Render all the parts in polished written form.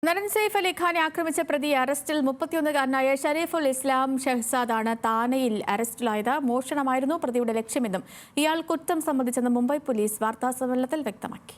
നടൻ സെയ്ഫ് അലി ഖാനെ ആക്രമിച്ച പ്രതി അറസ്റ്റിൽ 31-കാരനായ ഷരീഫുൽ ഇസ്ലാം ഷഹസാദാണ് താനെയിൽ അറസ്റ്റിലായത്. മോഷണമായിരുന്നു പ്രതിയുടെ ലക്ഷ്യമെന്നും ഇയാൾ കുറ്റം സമ്മതിച്ചെന്ന് മുംബൈ പോലീസ് വാർത്താസമ്മേളനത്തിൽ വ്യക്തമാക്കി.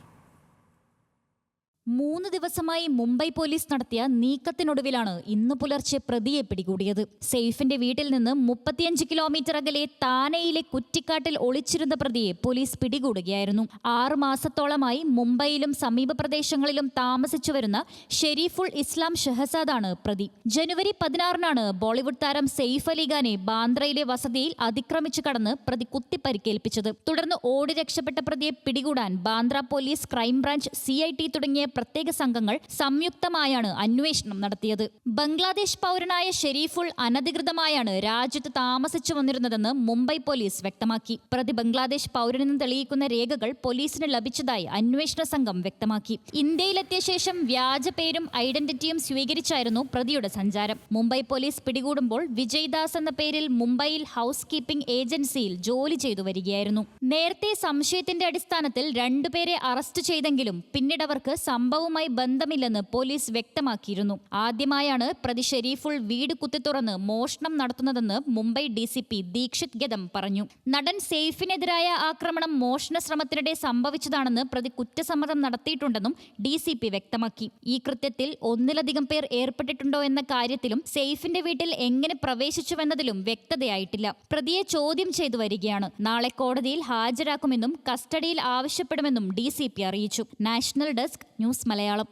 3 ദിവസമായി മുംബൈ പോലീസ് നടത്തിയ നീക്കത്തിനൊടുവിലാണ് ഇന്ന് പുലർച്ചെ പ്രതിയെ പിടികൂടിയത്. സെയ്ഫിന്റെ വീട്ടിൽ നിന്ന് 35 കിലോമീറ്റർ അകലെ താനെയിലെ കുറ്റിക്കാട്ടിൽ ഒളിച്ചിരുന്ന പ്രതിയെ പോലീസ് പിടികൂടുകയായിരുന്നു. 6 മാസത്തോളമായി മുംബൈയിലും സമീപ പ്രദേശങ്ങളിലും താമസിച്ചു വരുന്ന ഷെരീഫുൾ ഇസ്ലാം ഷഹസാദാണ് പ്രതി. ജനുവരി 16-നാണ് ബോളിവുഡ് താരം സെയ്ഫ് അലി ഖാനെ ബാന്ദ്രയിലെ വസതിയിൽ അതിക്രമിച്ചു കടന്ന് പ്രതി കുത്തിപ്പരിക്കേൽപ്പിച്ചത്. തുടർന്ന് ഓടി രക്ഷപ്പെട്ട പ്രതിയെ പിടികൂടാൻ ബാന്ദ്ര പോലീസ്, ക്രൈംബ്രാഞ്ച്, CIT തുടങ്ങിയ പ്രത്യേക സംഘങ്ങൾ സംയുക്തമായാണ് അന്വേഷണം നടത്തിയത്. ബംഗ്ലാദേശ് പൗരനായ ഷെരീഫുൾ അനധികൃതമായാണ് രാജ്യത്ത് താമസിച്ചു വന്നിരുന്നതെന്ന് മുംബൈ പോലീസ് വ്യക്തമാക്കി. പ്രതി ബംഗ്ലാദേശ് പൗരനെന്ന് തെളിയിക്കുന്ന രേഖകൾ പോലീസിന് ലഭിച്ചതായി അന്വേഷണ സംഘം വ്യക്തമാക്കി. ഇന്ത്യയിലെത്തിയ ശേഷം വ്യാജ പേരും ഐഡന്റിറ്റിയും സ്വീകരിച്ചായിരുന്നു പ്രതിയുടെ സഞ്ചാരം. മുംബൈ പോലീസ് പിടികൂടുമ്പോൾ വിജയ് ദാസ് എന്ന പേരിൽ മുംബൈയിൽ ഹൗസ് കീപ്പിംഗ് ഏജൻസിയിൽ ജോലി ചെയ്തു വരികയായിരുന്നു. നേരത്തെ സംശയത്തിന്റെ അടിസ്ഥാനത്തിൽ 2 പേരെ അറസ്റ്റ് ചെയ്തെങ്കിലും പിന്നീട് അവർക്ക് സംഭവവുമായി ബന്ധമില്ലെന്ന് പോലീസ് വ്യക്തമാക്കിയിരുന്നു. ആദ്യമായാണ് പ്രതി ഷെരീഫുൾ വീട് കുത്തിത്തുറന്ന് മോഷണം നടത്തുന്നതെന്ന് മുംബൈ DCP ദീക്ഷിത് ഗദം പറഞ്ഞു. നടൻ സെയ്ഫിനെതിരായ ആക്രമണം മോഷണ ശ്രമത്തിനിടെ സംഭവിച്ചതാണെന്ന് പ്രതി കുറ്റസമ്മതം നടത്തിയിട്ടുണ്ടെന്നും DCP വ്യക്തമാക്കി. ഈ കൃത്യത്തിൽ ഒന്നിലധികം പേർ ഏർപ്പെട്ടിട്ടുണ്ടോ എന്ന കാര്യത്തിലും സെയ്ഫിന്റെ വീട്ടിൽ എങ്ങനെ പ്രവേശിച്ചുവെന്നതിലും വ്യക്തതയായിട്ടില്ല. പ്രതിയെ ചോദ്യം ചെയ്തു വരികയാണ്. നാളെ കോടതിയിൽ ഹാജരാക്കുമെന്നും കസ്റ്റഡിയിൽ ആവശ്യപ്പെടുമെന്നും DCP അറിയിച്ചു. National desk news Malayalam.